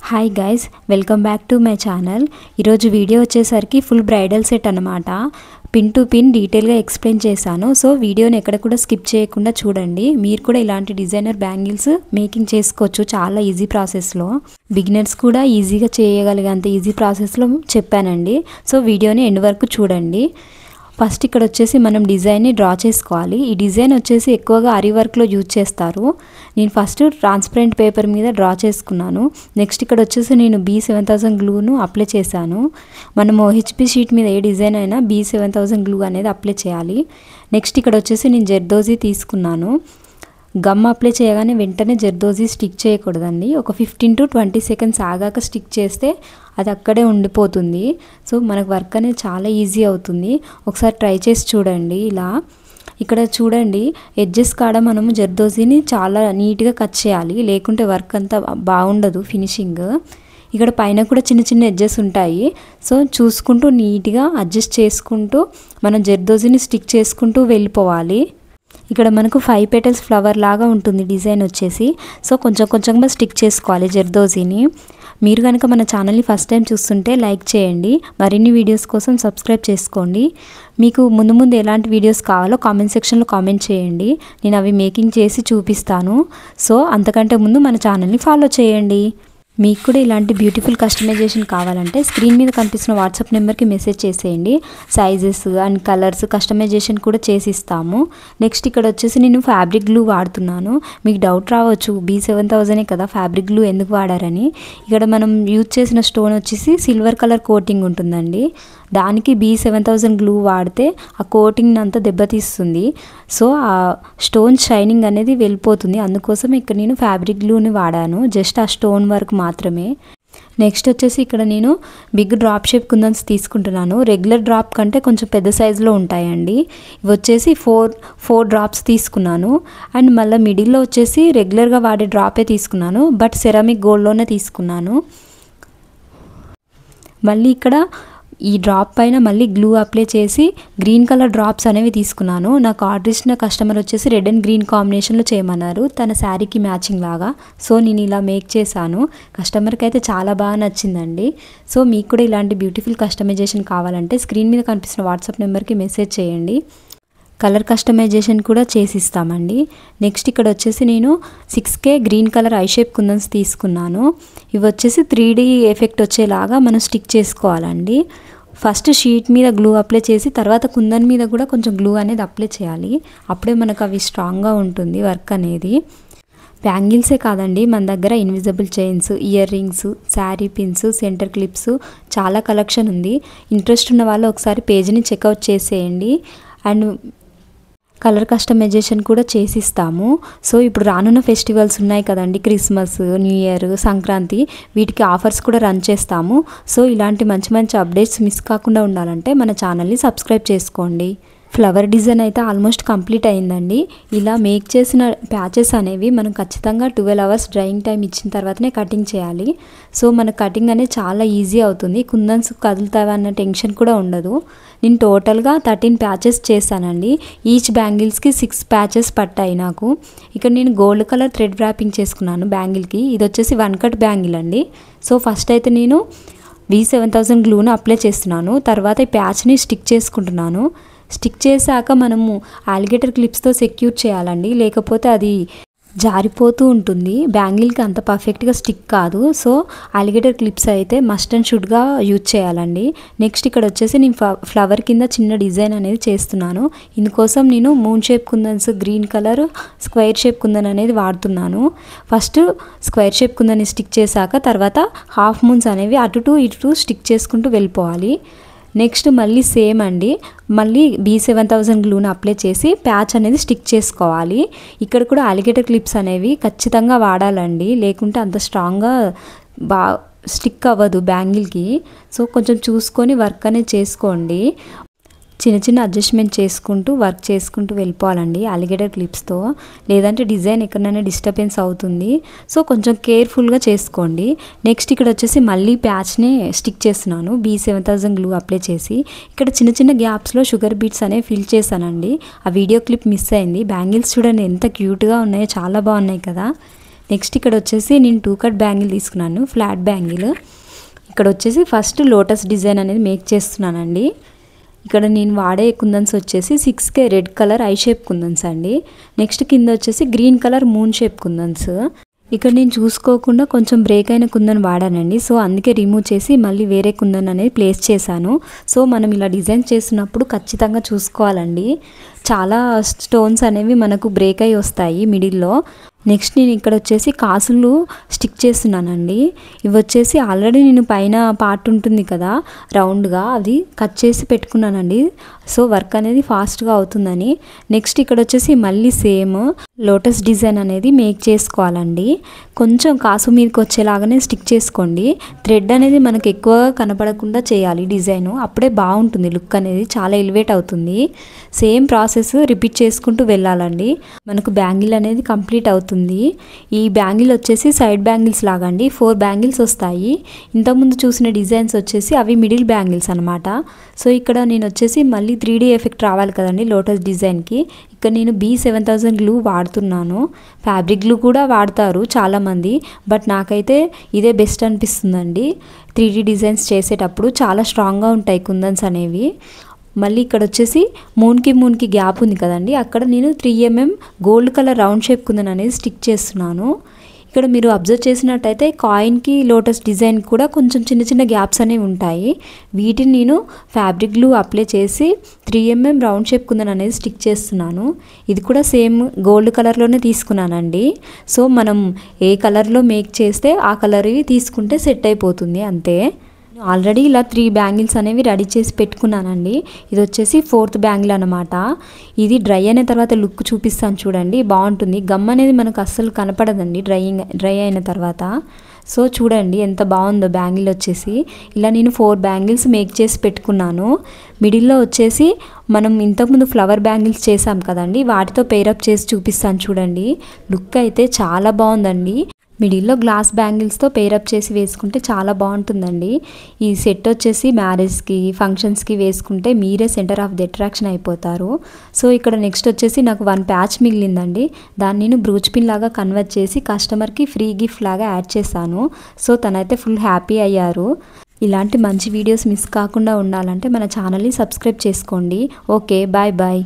Hi guys, welcome back to my channel. ఈరోజు video వచ్చేసరికి full bridal set అనమాట. Pin to pin డీటెయిల్గా explain చేశాను. సో వీడియోని ఎక్కడ కూడా స్కిప్ చేయకుండా చూడండి. మీరు కూడా ఇలాంటి డిజైనర్ బ్యాంగిల్స్ మేకింగ్ చేసుకోవచ్చు చాలా ఈజీ ప్రాసెస్లో. బిగినర్స్ కూడా ఈజీగా చేయగలిగేంత ఈజీ ప్రాసెస్లో చెప్పానండి. సో వీడియోని ఎండ్ వరకు చూడండి. ఫస్ట్ ఇక్కడ వచ్చేసి మనం డిజైన్ని డ్రా చేసుకోవాలి. ఈ డిజైన్ వచ్చేసి ఎక్కువగా ఆరి వర్క్లో యూజ్ చేస్తారు. నేను ఫస్ట్ ట్రాన్స్పరెంట్ పేపర్ మీద డ్రా చేసుకున్నాను. నెక్స్ట్ ఇక్కడ వచ్చేసి నేను B7000 గ్లూను అప్లై చేశాను. మనం OHP షీట్ మీద ఏ డిజైన్ అయినా B7000 గ్లూ అనేది అప్లై చేయాలి. నెక్స్ట్ ఇక్కడ వచ్చేసి నేను జర్దోజీ తీసుకున్నాను. గమ్ అప్లై చేయగానే వెంటనే జర్దోజీ స్టిక్ చేయకూడదండి. ఒక 15 to 20 సెకండ్స్ ఆగాక స్టిక్ చేస్తే అది అక్కడే ఉండిపోతుంది. సో మనకు వర్క్ అనేది చాలా ఈజీ అవుతుంది. ఒకసారి ట్రై చేసి చూడండి. ఇలా ఇక్కడ చూడండి, ఎడ్జెస్ కాడ మనము జర్దోజీని చాలా నీట్గా కట్ చేయాలి, లేకుంటే వర్క్ అంతా బాగుండదు ఫినిషింగ్. ఇక్కడ పైన కూడా చిన్న చిన్న ఎడ్జెస్ ఉంటాయి. సో చూసుకుంటూ నీట్గా అడ్జస్ట్ చేసుకుంటూ మనం జర్దోజీని స్టిక్ చేసుకుంటూ వెళ్ళిపోవాలి. ఇక్కడ మనకు 5 petals ఫ్లవర్ లాగా ఉంటుంది డిజైన్ వచ్చేసి. సో కొంచెం కొంచెంగా స్టిక్ చేసుకోవాలి జర్దోజీని. మీరు కనుక మన ఛానల్ని ఫస్ట్ టైం చూస్తుంటే లైక్ చేయండి. మరిన్ని వీడియోస్ కోసం సబ్స్క్రైబ్ చేసుకోండి. మీకు ముందు ముందు ఎలాంటి వీడియోస్ కావాలో కామెంట్ సెక్షన్లో కామెంట్ చేయండి. నేను అవి మేకింగ్ చేసి చూపిస్తాను. సో అంతకంటే ముందు మన ఛానల్ని ఫాలో చేయండి. మీకు కూడా ఇలాంటి బ్యూటిఫుల్ కస్టమైజేషన్ కావాలంటే స్క్రీన్ మీద కనిపిస్తున్న వాట్సాప్ నెంబర్కి మెసేజ్ చేసేయండి. సైజెస్ అండ్ కలర్స్ కస్టమైజేషన్ కూడా చేసిస్తాము. నెక్స్ట్ ఇక్కడ వచ్చేసి నేను ఫ్యాబ్రిక్ గ్లూ వాడుతున్నాను. మీకు డౌట్ రావచ్చు, B7000 కదా ఫ్యాబ్రిక్ గ్లూ ఎందుకు వాడారని. ఇక్కడ మనం యూజ్ చేసిన స్టోన్ వచ్చేసి సిల్వర్ కలర్ కోటింగ్ ఉంటుందండి. దానికి B7000 గ్లూ వాడితే ఆ కోటింగ్ అంతా దెబ్బతీస్తుంది. సో ఆ స్టోన్ షైనింగ్ అనేది వెళ్ళిపోతుంది. అందుకోసం ఇక్కడ నేను ఫ్యాబ్రిక్ గ్లూని వాడాను, జస్ట్ ఆ స్టోన్ వర్క్ మాత్రమే. నెక్స్ట్ వచ్చేసి ఇక్కడ నేను బిగ్ డ్రాప్ షేప్ కుందన్స్ తీసుకుంటున్నాను. రెగ్యులర్ డ్రాప్ కంటే కొంచెం పెద్ద సైజులో ఉంటాయండి. ఇవి వచ్చేసి ఫోర్ డ్రాప్స్ తీసుకున్నాను. అండ్ మళ్ళీ మిడిల్లో వచ్చేసి రెగ్యులర్గా వాడే డ్రాపే తీసుకున్నాను, బట్ సెరామిక్ గోల్డ్లోనే తీసుకున్నాను. మళ్ళీ ఇక్కడ ఈ డ్రాప్ పైన మళ్ళీ గ్లూ అప్లై చేసి గ్రీన్ కలర్ డ్రాప్స్ అనేవి తీసుకున్నాను. నాకు ఆర్డర్ ఇచ్చిన కస్టమర్ వచ్చేసి రెడ్ అండ్ గ్రీన్ కాంబినేషన్లో చేయమన్నారు, తన శారీకి మ్యాచింగ్ లాగా. సో నేను ఇలా మేక్ చేశాను. కస్టమర్కి అయితే చాలా బాగా నచ్చిందండి. సో మీకు కూడా ఇలాంటి బ్యూటిఫుల్ కస్టమైజేషన్ కావాలంటే స్క్రీన్ మీద కనిపిస్తున్న వాట్సాప్ నెంబర్కి మెసేజ్ చేయండి. కలర్ కస్టమైజేషన్ కూడా చేసిస్తామండి. నెక్స్ట్ ఇక్కడ వచ్చేసి నేను 6K green colour I shape kundans తీసుకున్నాను. ఇవి వచ్చేసి 3D ఎఫెక్ట్ వచ్చేలాగా మనం స్టిక్ చేసుకోవాలండి. ఫస్ట్ షీట్ మీద గ్లూ అప్లై చేసి తర్వాత కుందన్ మీద కూడా కొంచెం గ్లూ అనేది అప్లై చేయాలి. అప్పుడే మనకు అవి స్ట్రాంగ్గా ఉంటుంది వర్క్ అనేది. బ్యాంగిల్సే కాదండి, మన దగ్గర invisible chains, ear rings, sari pins, centre clips చాలా కలెక్షన్ ఉంది. ఇంట్రెస్ట్ ఉన్న వాళ్ళు ఒకసారి పేజ్ని చెక్అవుట్ చేసేయండి. అండ్ కలర్ కస్టమైజేషన్ కూడా చేసిస్తాము. సో ఇప్పుడు రానున్న ఫెస్టివల్స్ ఉన్నాయి కదండి, క్రిస్మస్, న్యూ ఇయర్, సంక్రాంతి, వీటికి ఆఫర్స్ కూడా రన్ చేస్తాము. సో ఇలాంటి మంచి మంచి అప్డేట్స్ మిస్ కాకుండా ఉండాలంటే మన ఛానల్ని సబ్స్క్రైబ్ చేసుకోండి. ఫ్లవర్ డిజైన్ అయితే ఆల్మోస్ట్ కంప్లీట్ అయిందండి. ఇలా మేక్ చేసిన ప్యాచెస్ అనేవి మనం ఖచ్చితంగా 12 hours డ్రైయింగ్ టైం ఇచ్చిన తర్వాతనే కటింగ్ చేయాలి. సో మన కటింగ్ అనేది చాలా ఈజీ అవుతుంది. కుందన్స్ కదులుతావన్న టెన్షన్ కూడా ఉండదు. నేను టోటల్గా 13 ప్యాచెస్ చేశానండి. ఈచ్ బ్యాంగిల్స్కి 6 ప్యాచెస్ పట్టాయి నాకు. ఇక్కడ నేను గోల్డ్ కలర్ థ్రెడ్ ర్యాపింగ్ చేసుకున్నాను బ్యాంగిల్కి. ఇది వచ్చేసి 1 cut బ్యాంగిల్ అండి. సో ఫస్ట్ అయితే నేను B7000 గ్లూను అప్లై చేస్తున్నాను. తర్వాత ఈ ప్యాచ్ని స్టిక్ చేసుకుంటున్నాను. స్టిక్ చేశాక మనము ఆలిగేటర్ క్లిప్స్తో సెక్యూర్ చేయాలండి, లేకపోతే అది జారిపోతూ ఉంటుంది. బ్యాంగిల్కి అంత పర్ఫెక్ట్గా స్టిక్ కాదు. సో ఆలిగేటర్ క్లిప్స్ అయితే మస్ట్ అండ్ షుడ్గా యూజ్ చేయాలండి. నెక్స్ట్ ఇక్కడ వచ్చేసి నేను ఫ్లవర్ కింద చిన్న డిజైన్ అనేది చేస్తున్నాను. ఇందుకోసం నేను moon shape kundans, green colour square shape kundan అనేది వాడుతున్నాను. ఫస్ట్ స్క్వేర్ షేప్ కుందని స్టిక్ చేశాక తర్వాత హాఫ్ మూన్స్ అనేవి అటు ఇటు స్టిక్ చేసుకుంటూ వెళ్ళిపోవాలి. నెక్స్ట్ మళ్ళీ సేమ్ అండి, మళ్ళీ B7000 గ్లూని అప్లై చేసి ప్యాచ్ అనేది స్టిక్ చేసుకోవాలి. ఇక్కడ కూడా అలిగేటర్ క్లిప్స్ అనేవి ఖచ్చితంగా వాడాలండి, లేకుంటే అంత స్ట్రాంగ్గా స్టిక్ అవ్వదు బ్యాంగిల్కి. సో కొంచెం చూసుకొని వర్క్ అనేది చేసుకోండి. చిన్న చిన్న అడ్జస్ట్మెంట్ చేసుకుంటూ వర్క్ చేసుకుంటూ వెళ్ళిపోవాలండి అలిగేటర్ క్లిప్స్తో, లేదంటే డిజైన్ ఎక్కడైనా డిస్టర్బెన్స్ అవుతుంది. సో కొంచెం కేర్ఫుల్గా చేసుకోండి. నెక్స్ట్ ఇక్కడ వచ్చేసి మళ్ళీ ప్యాచ్ని స్టిక్ చేస్తున్నాను B7000 గ్లూ అప్లై చేసి. ఇక్కడ చిన్న చిన్న గ్యాప్స్లో షుగర్ బీట్స్ అనేవి ఫిల్ చేశానండి. ఆ వీడియో క్లిప్ మిస్ అయింది. బ్యాంగిల్స్ చూడండి ఎంత క్యూట్గా ఉన్నాయో, చాలా బాగున్నాయి కదా. నెక్స్ట్ ఇక్కడ వచ్చేసి నేను 2 కట్ బ్యాంగిల్ తీసుకున్నాను, ఫ్లాట్ బ్యాంగిల్. ఇక్కడ వచ్చేసి ఫస్ట్ లోటస్ డిజైన్ అనేది మేక్ చేస్తున్నానండి. ఇక్కడ నేను వాడే కుందన్స్ వచ్చేసి 6K red colour I shape kundans అండి. నెక్స్ట్ కింద వచ్చేసి green colour moon shape kundans. ఇక్కడ నేను చూసుకోకుండా కొంచెం బ్రేక్ అయిన కుందన్ వాడానండి. సో అందుకే రిమూవ్ చేసి మళ్ళీ వేరే కుందన్ అనేది ప్లేస్ చేశాను. సో మనం ఇలా డిజైన్ చేస్తున్నప్పుడు ఖచ్చితంగా చూసుకోవాలండి, చాలా స్టోన్స్ అనేవి మనకు బ్రేక్ అయి వస్తాయి మిడిల్లో. నెక్స్ట్ నేను ఇక్కడ వచ్చేసి కాసులు స్టిక్ చేస్తున్నానండి. ఇవి వచ్చేసి ఆల్రెడీ నేను పైన పార్ట్ ఉంటుంది కదా రౌండ్గా, అది కట్ చేసి పెట్టుకున్నానండి. సో వర్క్ అనేది ఫాస్ట్గా అవుతుందని. నెక్స్ట్ ఇక్కడ వచ్చేసి మళ్ళీ సేమ్ లోటస్ డిజైన్ అనేది మేక్ చేసుకోవాలండి. కొంచెం కాసు మీదకి వచ్చేలాగానే స్టిక్ చేసుకోండి. థ్రెడ్ అనేది మనకు ఎక్కువగా కనపడకుండా చేయాలి డిజైన్, అప్పుడే బాగుంటుంది లుక్ అనేది, చాలా ఎలివేట్ అవుతుంది. సేమ్ ప్రాసెస్ రిపీట్ చేసుకుంటూ వెళ్ళాలండి, మనకు బ్యాంగిల్ అనేది కంప్లీట్ అవుతుంది. ఈ బ్యాంగిల్ వచ్చేసి సైడ్ బ్యాంగిల్స్ లాగా అండి, 4 బ్యాంగిల్స్ వస్తాయి. ఇంతకుముందు చూసిన డిజైన్స్ వచ్చేసి అవి మిడిల్ బ్యాంగిల్స్ అనమాట. సో ఇక్కడ నేను వచ్చేసి మళ్ళీ 3D ఎఫెక్ట్ రావాలి కదండి లోటస్ డిజైన్కి. ఇక్కడ నేను B7000 గ్లూ వాడుతున్నాను. ఫ్యాబ్రిక్ గ్లూ కూడా వాడతారు చాలామంది, బట్ నాకైతే ఇదే బెస్ట్ అనిపిస్తుందండి. 3D డిజైన్స్ చేసేటప్పుడు చాలా స్ట్రాంగ్గా ఉంటాయి కుందన్స్ అనేవి. మళ్ళీ ఇక్కడ వచ్చేసి మూన్కి గ్యాప్ ఉంది కదండి, అక్కడ నేను 3mm gold colour round shape kundan అనేది స్టిక్ చేస్తున్నాను. ఇక్కడ మీరు అబ్జర్వ్ చేసినట్టయితే కాయిన్కి లోటస్ డిజైన్ కూడా కొంచెం చిన్న గ్యాప్స్ అనేవి ఉంటాయి. వీటిని నేను ఫ్యాబ్రిక్ గ్లూ అప్లై చేసి 3mm రౌండ్ షేప్ కుందన్ అనేది స్టిక్ చేస్తున్నాను. ఇది కూడా సేమ్ గోల్డ్ కలర్లోనే తీసుకున్నానండి. సో మనం ఏ కలర్లో మేక్ చేస్తే ఆ కలర్ తీసుకుంటే సెట్ అయిపోతుంది అంతే. ఆల్రెడీ ఇలా 3 బ్యాంగిల్స్ అనేవి రెడీ చేసి పెట్టుకున్నానండి. ఇది వచ్చేసి 4th బ్యాంగిల్ అనమాట. ఇది డ్రై అయిన తర్వాత లుక్ చూపిస్తాను చూడండి, బాగుంటుంది. గమ్ అనేది మనకు అస్సలు కనపడదండి డ్రై అయిన తర్వాత. సో చూడండి ఎంత బాగుందో బ్యాంగిల్ వచ్చేసి. ఇలా నేను 4 బ్యాంగిల్స్ మేక్ చేసి పెట్టుకున్నాను. మిడిల్లో వచ్చేసి మనం ఇంతకుముందు ఫ్లవర్ బ్యాంగిల్స్ చేసాం కదండి, వాటితో పేరప్ చేసి చూపిస్తాను చూడండి. లుక్ అయితే చాలా బాగుందండి. మిడిల్లో గ్లాస్ బ్యాంగిల్స్తో పేరప్ చేసి వేసుకుంటే చాలా బాగుంటుందండి. ఈ సెట్ వచ్చేసి మ్యారేజ్కి ఫంక్షన్స్కి వేసుకుంటే మీరే సెంటర్ ఆఫ్ ది అట్రాక్షన్ అయిపోతారు. సో ఇక్కడ నెక్స్ట్ వచ్చేసి నాకు 1 ప్యాచ్ మిగిలిందండి. దాన్ని నేను బ్రూచ్ పిన్ లాగా కన్వర్ట్ చేసి కస్టమర్కి ఫ్రీ గిఫ్ట్ లాగా యాడ్ చేశాను. సో తనైతే ఫుల్ హ్యాపీ అయ్యారు. ఇలాంటి మంచి వీడియోస్ మిస్ కాకుండా ఉండాలంటే మన ఛానల్ని సబ్స్క్రైబ్ చేసుకోండి. Okay, bye.